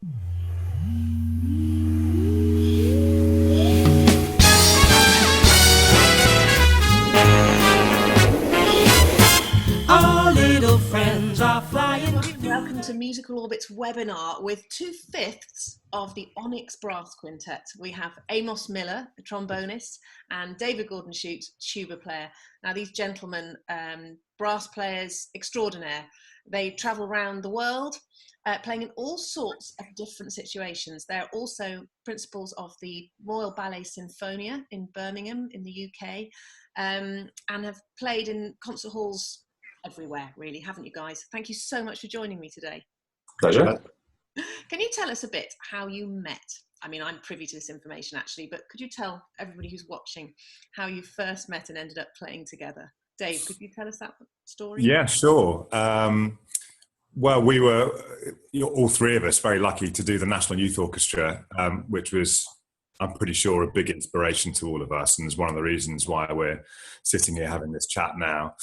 Our little friends are flying. Welcome to Musical Orbit's webinar with 2/5 of the Onyx Brass Quintet. We have Amos Miller, a trombonist, and David Gordon-Shute, tuba player. Now, these gentlemen, brass players extraordinaire. They travel around the world, playing in all sorts of different situations. They're also principals of the Royal Ballet Sinfonia in Birmingham in the UK, and have played in concert halls everywhere, really, haven't you guys? Thank you so much for joining me today. Pleasure. Can you tell us a bit how you met? I mean, I'm privy to this information actually, but could you tell everybody who's watching how you first met and ended up playing together? Dave, could you tell us that story? Yeah, sure. Well, we were, all three of us, very lucky to do the National Youth Orchestra, which was, I'm pretty sure, a big inspiration to all of us, and is one of the reasons why we're sitting here having this chat now.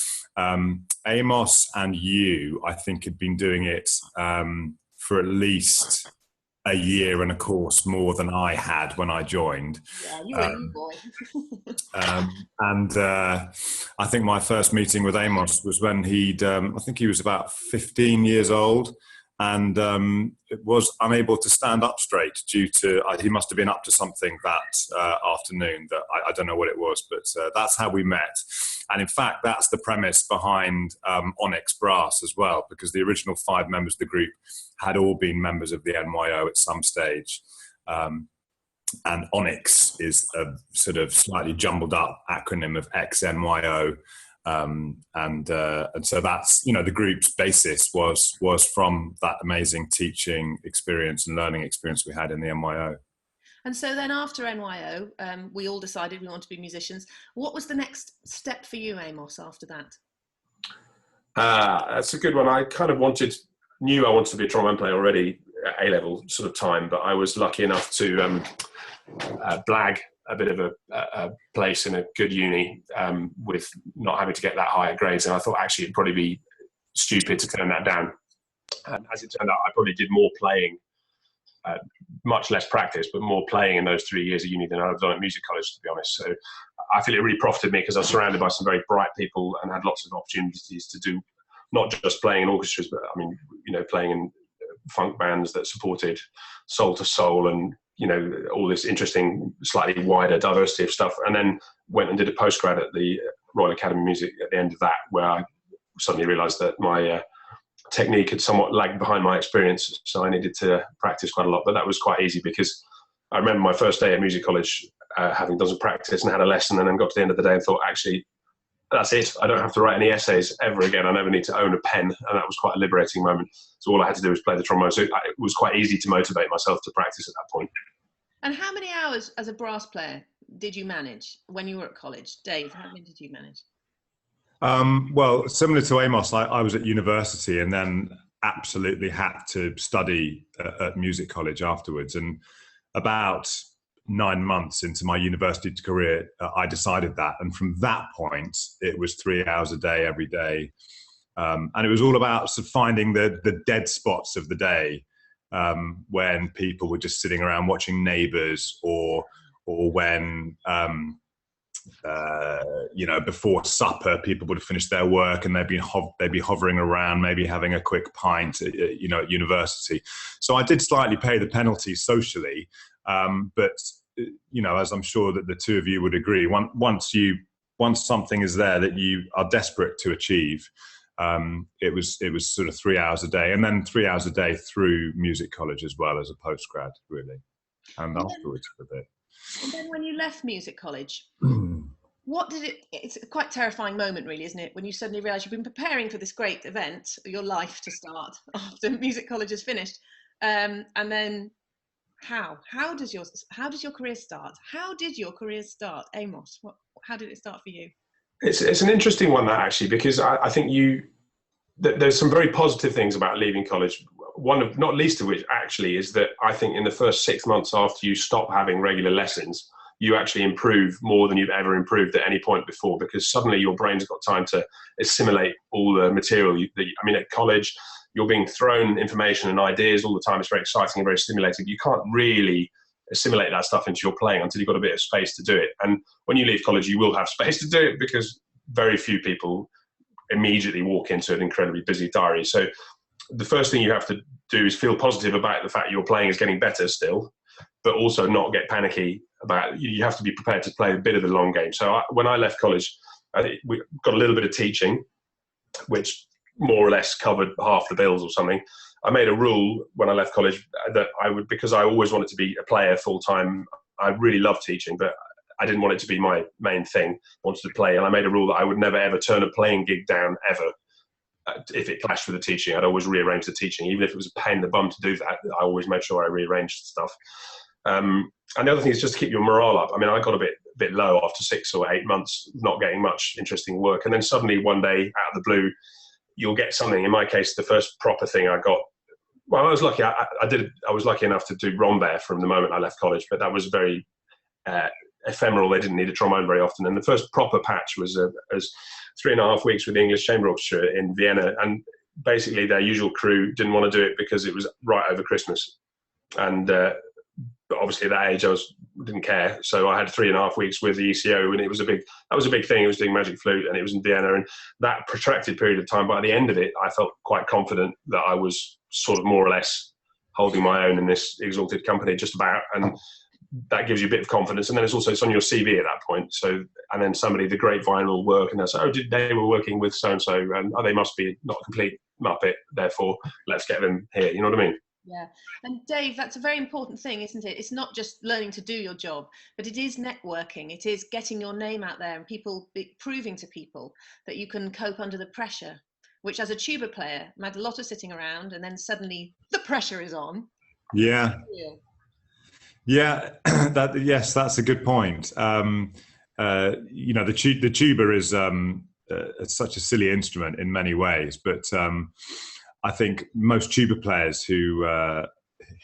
Amos and you, I think, had been doing it for at least a year and a course more than I had when I joined. Yeah, you were a new boy. I think my first meeting with Amos was when he'd, I think he was about 15 years old, and it was unable to stand up straight due to, he must have been up to something that afternoon that I don't know what it was, but that's how we met. And in fact, that's the premise behind Onyx Brass as well, because the original 5 members of the group had all been members of the NYO at some stage. And Onyx is a sort of slightly jumbled up acronym of ex-NYO. And so that's, the group's basis was from that amazing teaching experience and learning experience we had in the NYO. And so then after NYO, we all decided we wanted to be musicians. What was the next step for you, Amos, after that? That's a good one. I kind of knew I wanted to be a trombone player already at A-level sort of time, but I was lucky enough to blag a bit of a place in a good uni with not having to get that higher grades. And I thought actually it'd probably be stupid to turn that down. And as it turned out, I probably did more playing, much less practice, but more playing in those 3 years of uni than I've done at music college, to be honest. So I feel it really profited me because I was surrounded by some very bright people and had lots of opportunities to do not just playing in orchestras, but I mean, playing in funk bands that supported soul to soul and, all this interesting, slightly wider diversity of stuff. And then went and did a postgrad at the Royal Academy of Music at the end of that, where I suddenly realised that my technique had somewhat lagged behind my experience, so I needed to practice quite a lot. But that was quite easy because I remember my first day at music college having done some practice and had a lesson, and then got to the end of the day and thought, actually, that's it. I don't have to write any essays ever again. I never need to own a pen, and that was quite a liberating moment. So all I had to do was play the trombone. So it was quite easy to motivate myself to practice at that point. And how many hours as a brass player did you manage when you were at college? Dave, how many did you manage? Well, similar to Amos, I was at university and then absolutely had to study at music college afterwards. And about 9 months into my university career, I decided that. And from that point, it was 3 hours a day, every day. And it was all about sort of finding the dead spots of the day when people were just sitting around watching Neighbours, or when before supper, people would have finished their work and they'd be hovering around, maybe having a quick pint, at university. So I did slightly pay the penalty socially, but as I'm sure that the two of you would agree, once something is there that you are desperate to achieve, it was sort of 3 hours a day, and then 3 hours a day through music college as well as a postgrad, really, and afterwards for a bit. And then when you left music college, it's a quite terrifying moment, really, isn't it? When you suddenly realise you've been preparing for this great event, your life to start after music college is finished. And then how does your career start? How did your career start, Amos? How did it start for you? It's an interesting one, that, actually, because I think there's some very positive things about leaving college. One of, not least of which, actually, is that I think in the first 6 months after you stop having regular lessons, you actually improve more than you've ever improved at any point before, because suddenly your brain's got time to assimilate all the material. At college, you're being thrown information and ideas all the time. It's very exciting and very stimulating. You can't really assimilate that stuff into your playing until you've got a bit of space to do it. And when you leave college, you will have space to do it, because very few people immediately walk into an incredibly busy diary. So the first thing you have to do is feel positive about the fact your playing is getting better still, but also not get panicky about, you have to be prepared to play a bit of the long game. So when I left college, we got a little bit of teaching, which more or less covered half the bills or something. I made a rule when I left college that I would, because I always wanted to be a player full time. I really loved teaching, but I didn't want it to be my main thing. I wanted to play, and I made a rule that I would never ever turn a playing gig down ever. If it clashed with the teaching, I'd always rearrange the teaching, even if it was a pain in the bum to do that. I always made sure I rearranged stuff. And the other thing is just to keep your morale up. I mean, I got a bit low after 6 or 8 months not getting much interesting work, and then suddenly one day out of the blue, you'll get something. In my case, the first proper thing I got. Well, I was lucky. I was lucky enough to do Rambert from the moment I left college, but that was very ephemeral. They didn't need a trombone very often. And the first proper patch was 3.5 weeks with the English Chamber Orchestra in Vienna. And basically their usual crew didn't want to do it because it was right over Christmas. And but obviously at that age I didn't care. So I had 3.5 weeks with the ECO, and that was a big thing. It was doing Magic Flute, and it was in Vienna. And that protracted period of time, but at the end of it, I felt quite confident that I was sort of more or less holding my own in this exalted company, just about. And that gives you a bit of confidence. And then it's on your CV at that point. So, and then the grapevine will work, and they'll say, oh, they were working with so-and-so, and they must be not a complete muppet, therefore let's get them here. You know what I mean? Yeah. And Dave, that's a very important thing, isn't it? It's not just learning to do your job, but it is networking. It is getting your name out there and proving to people that you can cope under the pressure, which as a tuba player, I had a lot of sitting around, and then suddenly the pressure is on. Yeah. Yeah, yes, that's a good point. The tuba is it's such a silly instrument in many ways, but I think most tuba players who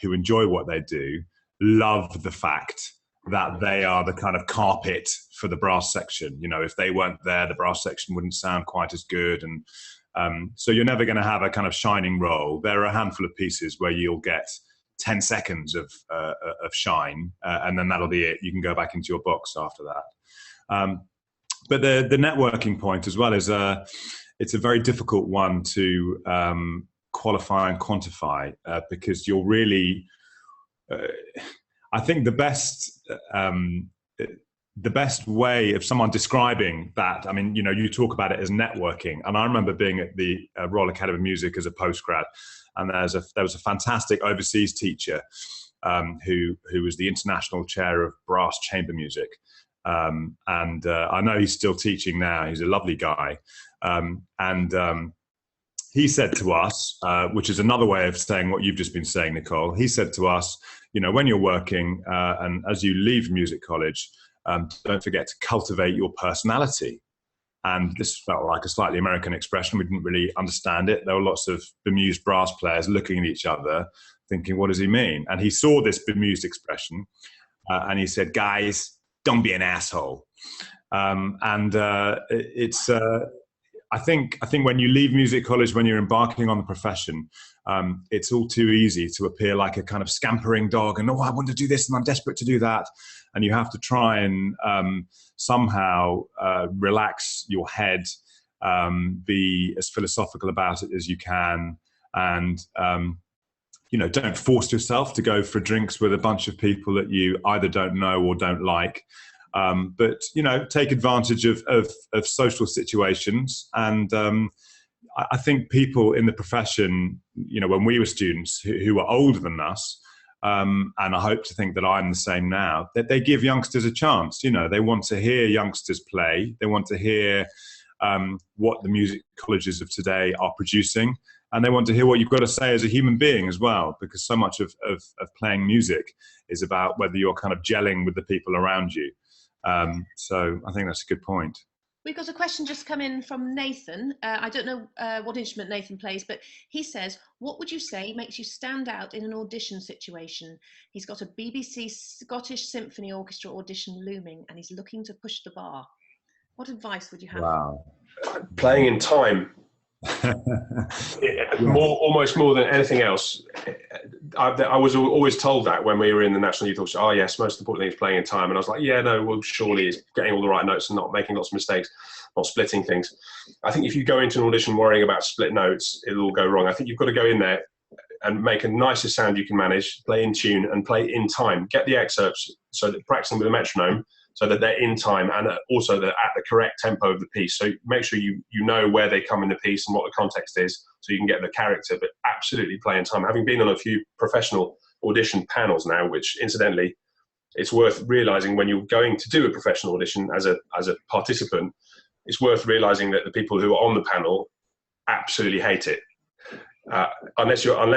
enjoy what they do love the fact that they are the kind of carpet for the brass section. You know, if they weren't there, the brass section wouldn't sound quite as good, and so you're never going to have a kind of shining role. There are a handful of pieces where you'll get 10 seconds of shine, and then that'll be it. You can go back into your box after that. But the networking point as well is it's a very difficult one to qualify and quantify, because you're really, I think the best way of someone describing that, I mean, you talk about it as networking. And I remember being at the Royal Academy of Music as a postgrad, and there was a fantastic overseas teacher who was the international chair of brass chamber music. And I know he's still teaching now. He's a lovely guy. He said to us, which is another way of saying what you've just been saying, Nicole, he said to us, when you're working and as you leave music college, don't forget to cultivate your personality. And this felt like a slightly American expression. We didn't really understand it. There were lots of bemused brass players looking at each other, thinking, what does he mean? And he saw this bemused expression, and he said, guys, don't be an asshole. I think when you leave music college, when you're embarking on the profession, it's all too easy to appear like a kind of scampering dog and, I want to do this and I'm desperate to do that. And you have to try and somehow relax your head, be as philosophical about it as you can, and don't force yourself to go for drinks with a bunch of people that you either don't know or don't like. But take advantage of social situations. And I think people in the profession, when we were students who were older than us, and I hope to think that I'm the same now, that they give youngsters a chance. They want to hear youngsters play. They want to hear what the music colleges of today are producing. And they want to hear what you've got to say as a human being as well, because so much of playing music is about whether you're kind of gelling with the people around you. So I think that's a good point. We've got a question just come in from Nathan. I don't know what instrument Nathan plays, but he says, what would you say makes you stand out in an audition situation? He's got a BBC Scottish Symphony Orchestra audition looming, and he's looking to push the bar. What advice would you have? Wow. Playing in time. Almost more than anything else. I was always told that when we were in the National Youth Orchestra. Oh yes, most important thing is playing in time. And I was like, yeah, no, well, surely it's getting all the right notes and not making lots of mistakes, not splitting things. I think if you go into an audition worrying about split notes, it'll all go wrong. I think you've got to go in there and make a nicest sound you can manage, play in tune and play in time. Get the excerpts so that practicing with a metronome, so that they're in time and also they're at the correct tempo of the piece. So make sure you know where they come in the piece and what the context is so you can get the character, but absolutely play in time. Having been on a few professional audition panels now, which incidentally, it's worth realizing when you're going to do a professional audition as a participant, it's worth realizing that the people who are on the panel absolutely hate it. Unless you're an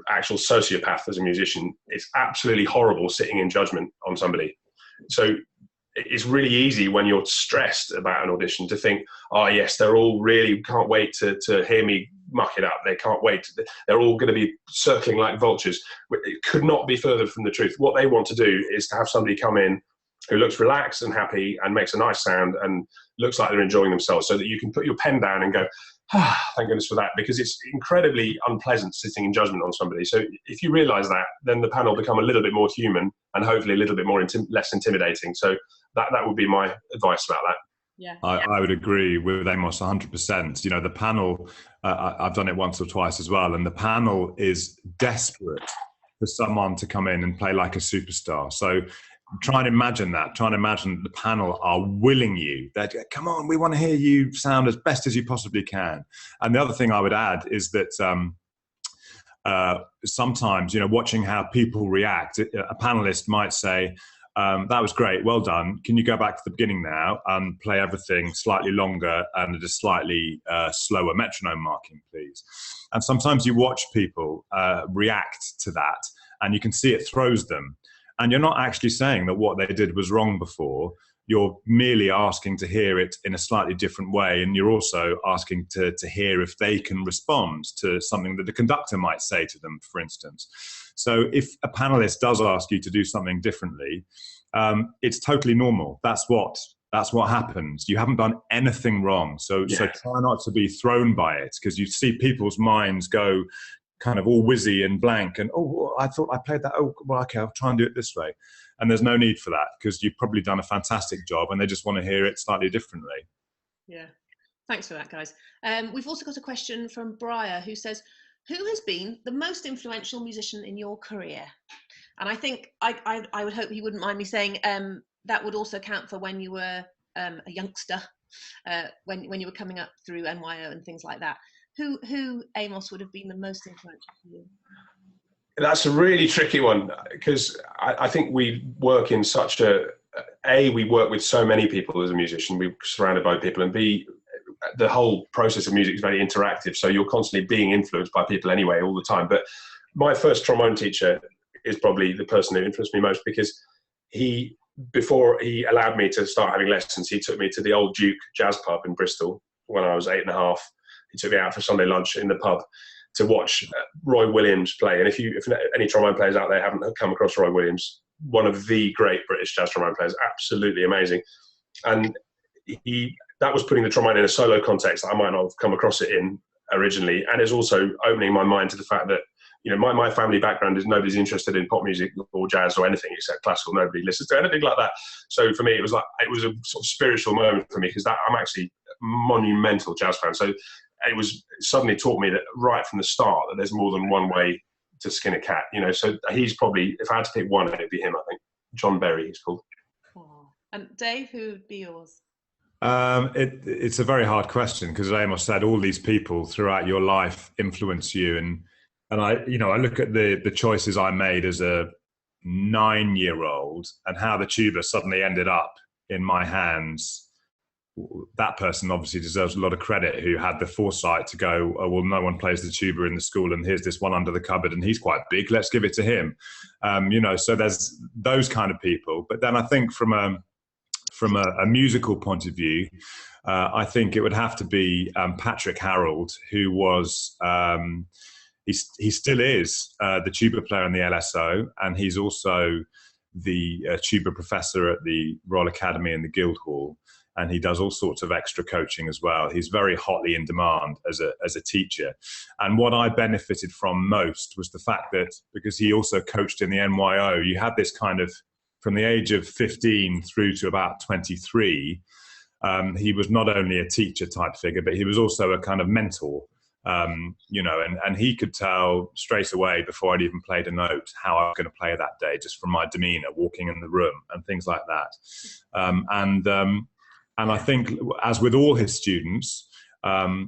actual sociopath as a musician, it's absolutely horrible sitting in judgment on somebody. So it's really easy when you're stressed about an audition to think, oh yes, they're all really can't wait to hear me muck it up. They can't wait. They're all going to be circling like vultures. It could not be further from the truth. What they want to do is to have somebody come in who looks relaxed and happy and makes a nice sound and looks like they're enjoying themselves, so that you can put your pen down and go, thank goodness for that, because it's incredibly unpleasant sitting in judgment on somebody. So if you realise that, then the panel become a little bit more human and hopefully a little bit more less intimidating. So that would be my advice about that. Yeah, I would agree with Amos 100%. You know, the panel, I've done it once or twice as well, and the panel is desperate for someone to come in and play like a superstar. So try and imagine that. Try and imagine the panel are willing you. They're, come on, we want to hear you sound as best as you possibly can. And the other thing I would add is that sometimes, you know, watching how people react, a panelist might say, that was great, well done. Can you go back to the beginning now and play everything slightly longer and at a slightly slower metronome marking, please? And sometimes you watch people react to that and you can see it throws them. And you're not actually saying that what they did was wrong before. You're merely asking to hear it in a slightly different way. And you're also asking to hear if they can respond to something that the conductor might say to them, for instance. So if a panelist does ask you to do something differently, it's totally normal. That's what happens. You haven't done anything wrong. So try not to be thrown by it, because you see people's minds go kind of all whizzy and blank and, oh, I thought I played that. Oh, well, okay, I'll try and do it this way. And there's no need for that, because you've probably done a fantastic job and they just want to hear it slightly differently. Yeah. Thanks for that, guys. We've also got a question from Briar, who says, who has been the most influential musician in your career? And I think I would hope he wouldn't mind me saying that would also count for when you were a youngster, when you were coming up through NYO and things like that. Who, Amos, would have been the most influential for you? That's a really tricky one, because I think we work in such we work with so many people as a musician. We're surrounded by people, and B, the whole process of music is very interactive. So you're constantly being influenced by people anyway, all the time. But my first trombone teacher is probably the person who influenced me most, because before he allowed me to start having lessons, he took me to the Old Duke Jazz Pub in Bristol when I was 8.5. He took me out for Sunday lunch in the pub to watch Roy Williams play. And if any trombone players out there haven't come across Roy Williams, one of the great British jazz trombone players, absolutely amazing. And that was putting the trombone in a solo context that I might not have come across it in originally. And it's also opening my mind to the fact that, you know, my family background is nobody's interested in pop music or jazz or anything except classical. Nobody listens to anything like that. So for me, it was a sort of spiritual moment for me, because I'm actually a monumental jazz fan. So it suddenly taught me that right from the start that there's more than one way to skin a cat, you know. So he's probably, if I had to pick one, it'd be him, I think. John Berry, he's called. Oh. And Dave, who would be yours? It's a very hard question, because as Amos said, all these people throughout your life influence you, and I look at the choices I made as a 9-year-old and how the tuba suddenly ended up in my hands. That person obviously deserves a lot of credit, who had the foresight to go, oh, well, no one plays the tuba in the school, and here's this one under the cupboard and he's quite big, let's give it to him. So there's those kind of people. But then I think from a musical point of view, I think it would have to be Patrick Harold, who was he still is the tuba player in the LSO, and he's also the tuba professor at the Royal Academy and the Guildhall. and he does all sorts of extra coaching as well. He's very hotly in demand as a teacher. And what I benefited from most was the fact that, because he also coached in the NYO, you had this kind of, from the age of 15 through to about 23, he was not only a teacher type figure, but he was also a kind of mentor. And he could tell straight away before I'd even played a note how I was going to play that day, just from my demeanor, walking in the room and things like that. And I think, as with all his students, I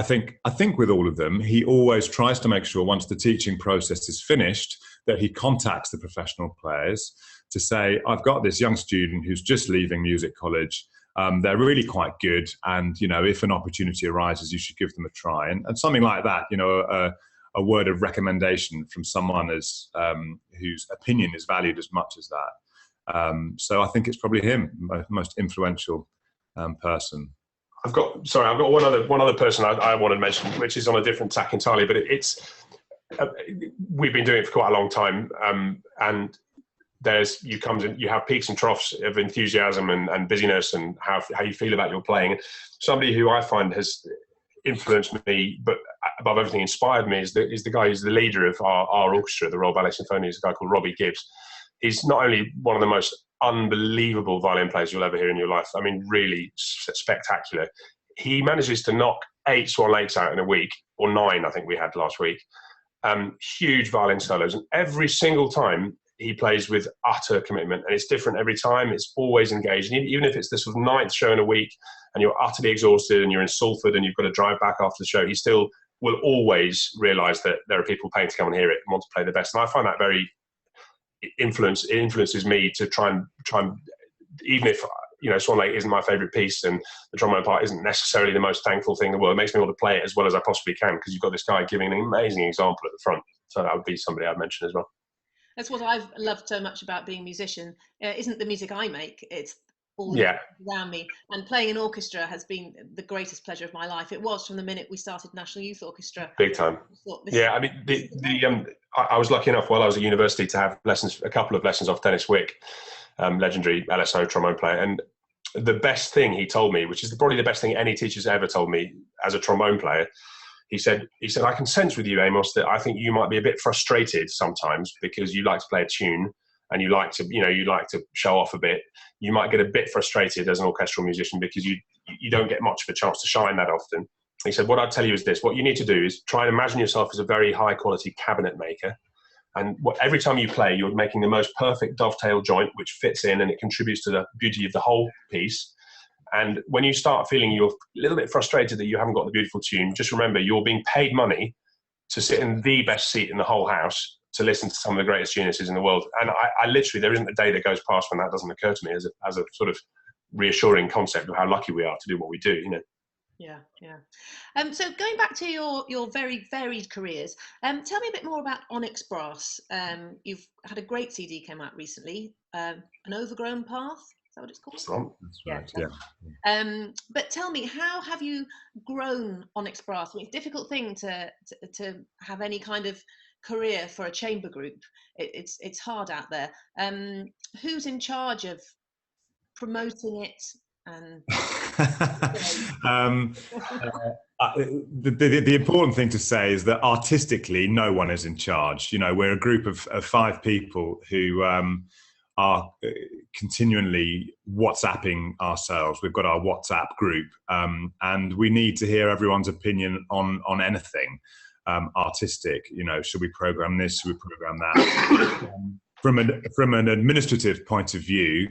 think with all of them, he always tries to make sure once the teaching process is finished that he contacts the professional players to say, I've got this young student who's just leaving music college. They're really quite good, and if an opportunity arises, you should give them a try, and something like that. A word of recommendation from someone whose opinion is valued as much as that. So I think it's probably him, most influential person. I've got one other person I want to mention, which is on a different tack entirely, but we've been doing it for quite a long time, and you have peaks and troughs of enthusiasm and busyness and how you feel about your playing. Somebody who I find has influenced me, but above everything inspired me, is the guy who's the leader of our orchestra, the Royal Ballet Sinfonia. Is a guy called Robbie Gibbs. He's not only one of the most unbelievable violin players you'll ever hear in your life. I mean, really spectacular. He manages to knock 8 Swan Lakes out in a week, or 9, I think we had last week. Huge violin solos, and every single time he plays with utter commitment, and it's different every time. It's always engaged. And even if it's the sort of 9th show in a week and you're utterly exhausted and you're in Salford and you've got to drive back after the show, he still will always realise that there are people paying to come and hear it and want to play the best. And I find that it influences me to try and even if Swan Lake isn't my favourite piece and the trombone part isn't necessarily the most thankful thing in the world, it makes me want to play it as well as I possibly can, because you've got this guy giving an amazing example at the front. So that would be somebody I'd mention as well. That's what I've loved so much about being a musician. Isn't the music I make, it's all the music around me. And playing an orchestra has been the greatest pleasure of my life. It was from the minute we started National Youth Orchestra. Big time. I mean, I was lucky enough while I was at university to have a couple of lessons off Dennis Wick, legendary LSO trombone player. And the best thing he told me, which is probably the best thing any teacher's ever told me as a trombone player, he said, I can sense with you, Amos, that I think you might be a bit frustrated sometimes because you like to play a tune and you like to show off a bit. You might get a bit frustrated as an orchestral musician because you don't get much of a chance to shine that often. He said, what I'd tell you is this: what you need to do is try and imagine yourself as a very high quality cabinet maker. And every time you play, you're making the most perfect dovetail joint, which fits in and it contributes to the beauty of the whole piece. And when you start feeling you're a little bit frustrated that you haven't got the beautiful tune, just remember you're being paid money to sit in the best seat in the whole house to listen to some of the greatest geniuses in the world. And I literally, there isn't a day that goes past when that doesn't occur to me as a sort of reassuring concept of how lucky we are to do what we do, Yeah. So going back to your very varied careers, tell me a bit more about Onyx Brass. You've had a great CD came out recently, An Overgrown Path. Is that what it's called? That's right. Yeah. But tell me, how have you grown Onyx Brass? I mean, it's a difficult thing to have any kind of career for a chamber group. It's hard out there. Who's in charge of promoting it? And the important thing to say is that artistically, no one is in charge. We're a group of 5 people who are continually WhatsApping ourselves. We've got our WhatsApp group, and we need to hear everyone's opinion on anything artistic. Should we program this? Should we program that? From an administrative point of view,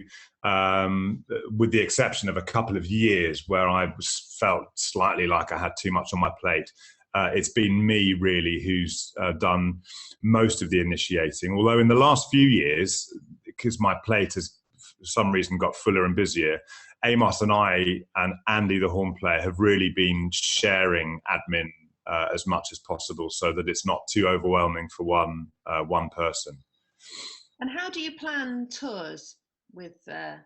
with the exception of a couple of years where I felt slightly like I had too much on my plate, it's been me really who's done most of the initiating. Although in the last few years, because my plate has for some reason got fuller and busier, Amos and I and Andy, the horn player, have really been sharing admin as much as possible so that it's not too overwhelming for one person. And how do you plan tours with a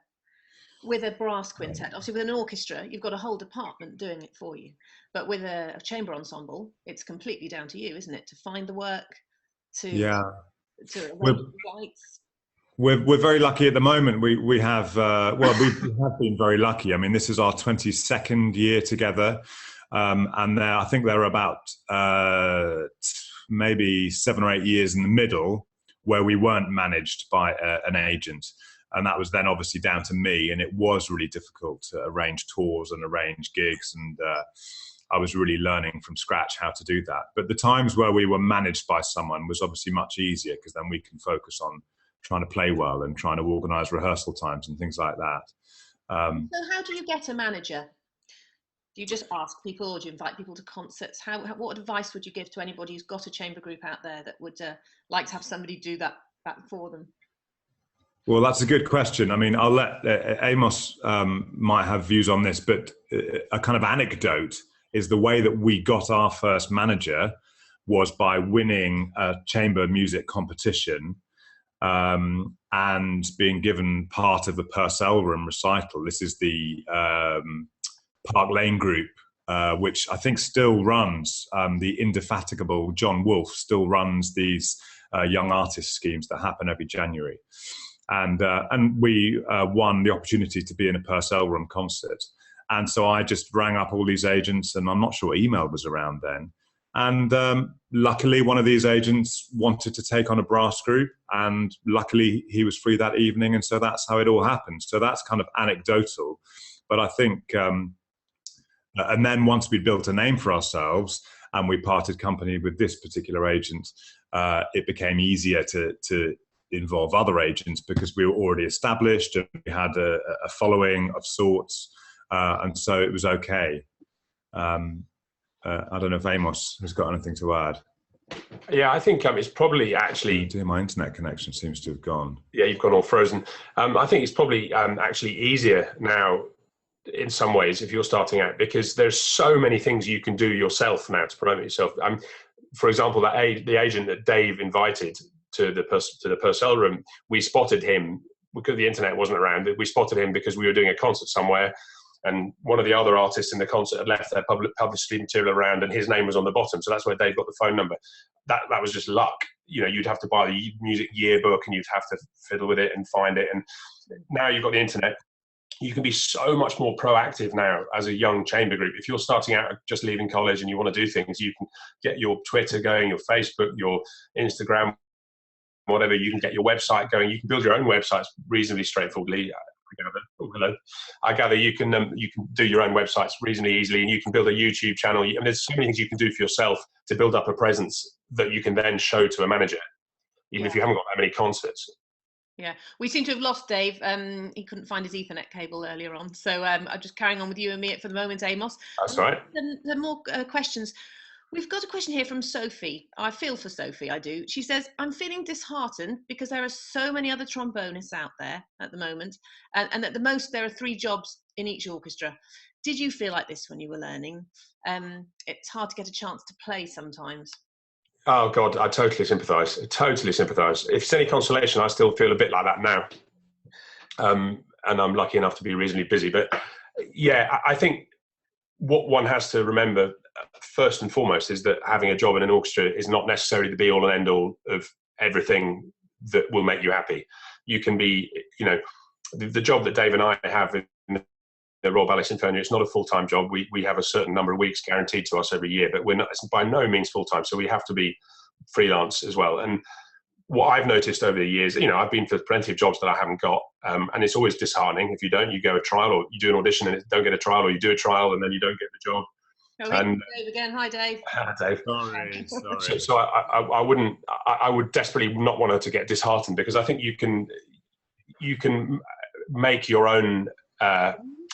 brass quintet? Obviously, with an orchestra, you've got a whole department doing it for you. But with a chamber ensemble, it's completely down to you, isn't it? To find the work, to arrange the flights. We're very lucky at the moment. We have we have been very lucky. I mean, this is our 22nd year together, and I think there are about maybe 7 or 8 years in the middle where we weren't managed by an agent, and that was then obviously down to me, and it was really difficult to arrange tours and arrange gigs, and I was really learning from scratch how to do that. But the times where we were managed by someone was obviously much easier, because then we can focus on trying to play well and trying to organise rehearsal times and things like that. So how do you get a manager? Do you just ask people, or do you invite people to concerts? What advice would you give to anybody who's got a chamber group out there that would like to have somebody do that for them? Well, that's a good question. I mean, I'll let Amos might have views on this, but a kind of anecdote is the way that we got our first manager was by winning a chamber music competition and being given part of the Purcell Room recital. This is the Park Lane group, which I think still runs, the indefatigable John Wolfe still runs these young artist schemes that happen every January. And we won the opportunity to be in a Purcell Room concert. And so I just rang up all these agents, and I'm not sure email was around then. And luckily, one of these agents wanted to take on a brass group, and luckily he was free that evening, and so that's how it all happened. So that's kind of anecdotal, but I think, and then once we built a name for ourselves and we parted company with this particular agent, it became easier to involve other agents, because we were already established and we had a following of sorts, and so it was okay. I don't know if Amos has got anything to add. Yeah, I think it's probably actually... My internet connection seems to have gone. Yeah, you've gone all frozen. I think it's probably actually easier now in some ways if you're starting out, because there's so many things you can do yourself now to promote yourself. For example, the agent that Dave invited to the Purcell Room, we spotted him because the internet wasn't around. We spotted him because we were doing a concert somewhere, and one of the other artists in the concert had left their publicity material around, and his name was on the bottom. So that's where Dave got the phone number. That was just luck. You know, you'd have to buy the music yearbook and you'd have to fiddle with it and find it. And now you've got the internet. You can be so much more proactive now as a young chamber group. If you're starting out just leaving college and you want to do things, you can get your Twitter going, your Facebook, your Instagram, whatever. You can get your website going. You can build your own websites reasonably straightforwardly. I gather you can do your own websites reasonably easily, and you can build a YouTube channel. And there's so many things you can do for yourself to build up a presence that you can then show to a manager, even if you haven't got that many concerts. Yeah, we seem to have lost Dave. He couldn't find his Ethernet cable earlier on. So I'm just carrying on with you and me for the moment, Amos. That's right. There are more questions. We've got a question here from Sophie. I feel for Sophie, I do. She says, I'm feeling disheartened because there are so many other trombonists out there at the moment. And at the most, there are 3 jobs in each orchestra. Did you feel like this when you were learning? It's hard to get a chance to play sometimes. Oh, God, I totally sympathise. If it's any consolation, I still feel a bit like that now. And I'm lucky enough to be reasonably busy. But yeah, I think what one has to remember first and foremost is that having a job in an orchestra is not necessarily the be all and end all of everything that will make you happy. You can be, you know, the job that Dave and I have in the Royal Ballet Sinfonia, it's not a full-time job. We have a certain number of weeks guaranteed to us every year, but it's by no means full-time. So we have to be freelance as well. And what I've noticed over the years, you know, I've been for plenty of jobs that I haven't got, and it's always disheartening if you don't. You go a trial, or you do an audition and don't get a trial, or you do a trial and then you don't get the job. And Dave again. Hi, Dave. Dave. Sorry. So I would desperately not want her to get disheartened, because I think you can make your own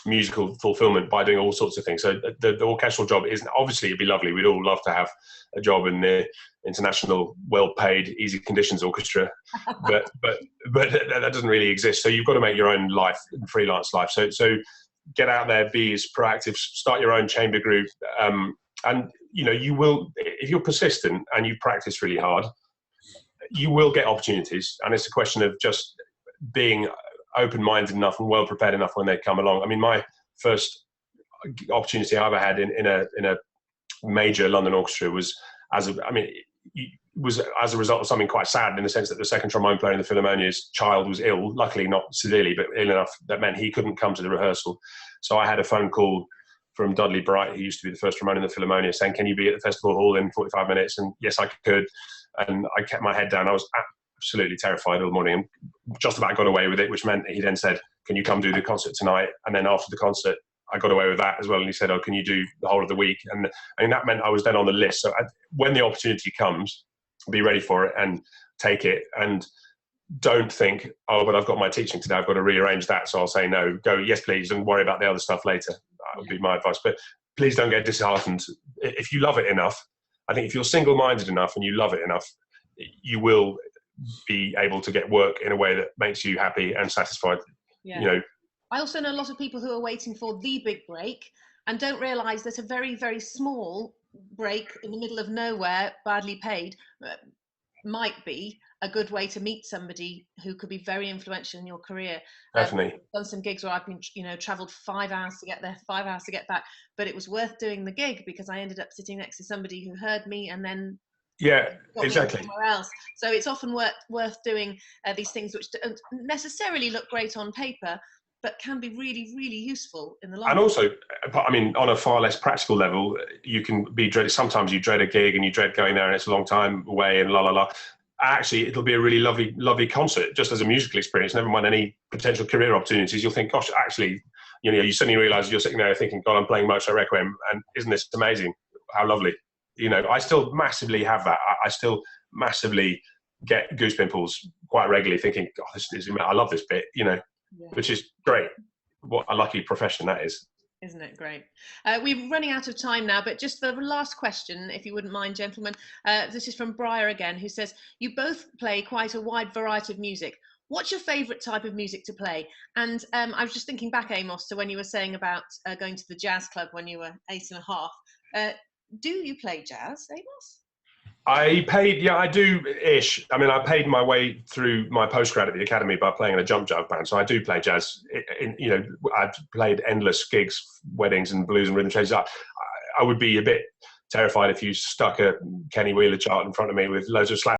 musical fulfillment by doing all sorts of things. So the orchestral job isn't, obviously it'd be lovely. We'd all love to have a job in the international, well-paid, easy conditions orchestra, but that doesn't really exist. So you've got to make your own life, freelance life. So get out there, be as proactive, start your own chamber group, and you know, you will, if you're persistent and you practice really hard, you will get opportunities. And it's a question of just being open-minded enough and well prepared enough when they come along. I mean, my first opportunity I ever had in a major London orchestra was was as a result of something quite sad, in the sense that the second trombone player in the Philharmonia's child was ill, luckily not severely, but ill enough that meant he couldn't come to the rehearsal. So I had a phone call from Dudley Bright, who used to be the first trombone in the Philharmonia, saying, can you be at the festival hall in 45 minutes? And yes, I could. And I kept my head down. I was absolutely terrified all morning, and just about got away with it, which meant he then said, can you come do the concert tonight? And then after the concert, I got away with that as well. And he said, oh, can you do the whole of the week? And that meant I was then on the list. So when the opportunity comes, be ready for it and take it. And don't think, oh, but I've got my teaching today, I've got to rearrange that, so I'll say no. Go, yes, please, and worry about the other stuff later. That would be my advice. But please don't get disheartened. If you love it enough, I think if you're single-minded enough and you love it enough, you will be able to get work in a way that makes you happy and satisfied. Yeah. You know, I also know a lot of people who are waiting for the big break and don't realise that a very, very small break in the middle of nowhere, badly paid, might be a good way to meet somebody who could be very influential in your career. Definitely. I've done some gigs where I've been, travelled 5 hours to get there, 5 hours to get back, but it was worth doing the gig because I ended up sitting next to somebody who heard me and then got exactly. me somewhere else. So it's often worth doing these things which don't necessarily look great on paper, but can be really, really useful in the long run. And also, I mean, on a far less practical level, you can be dreaded. Sometimes you dread a gig and you dread going there and it's a long time away and la la la. Actually, it'll be a really lovely, lovely concert, just as a musical experience. Never mind any potential career opportunities. You'll think, gosh, actually, you suddenly realise you're sitting there thinking, God, I'm playing Mozart Requiem, and isn't this amazing? How lovely. I still massively have that. I still massively get goose pimples quite regularly, thinking, God, I love this bit, which is great. What a lucky profession that is. Isn't it great? We're running out of time now, but just the last question, if you wouldn't mind, gentlemen. This is from Briar again, who says, you both play quite a wide variety of music. What's your favourite type of music to play? And I was just thinking back, Amos, to when you were saying about going to the jazz club when you were 8.5. Do you play jazz, Amos? I do-ish. I mean, I paid my way through my postgrad at the academy by playing in a jump jive band, so I do play jazz. I've played endless gigs, weddings and blues and rhythm changes. I would be a bit terrified if you stuck a Kenny Wheeler chart in front of me with loads of slap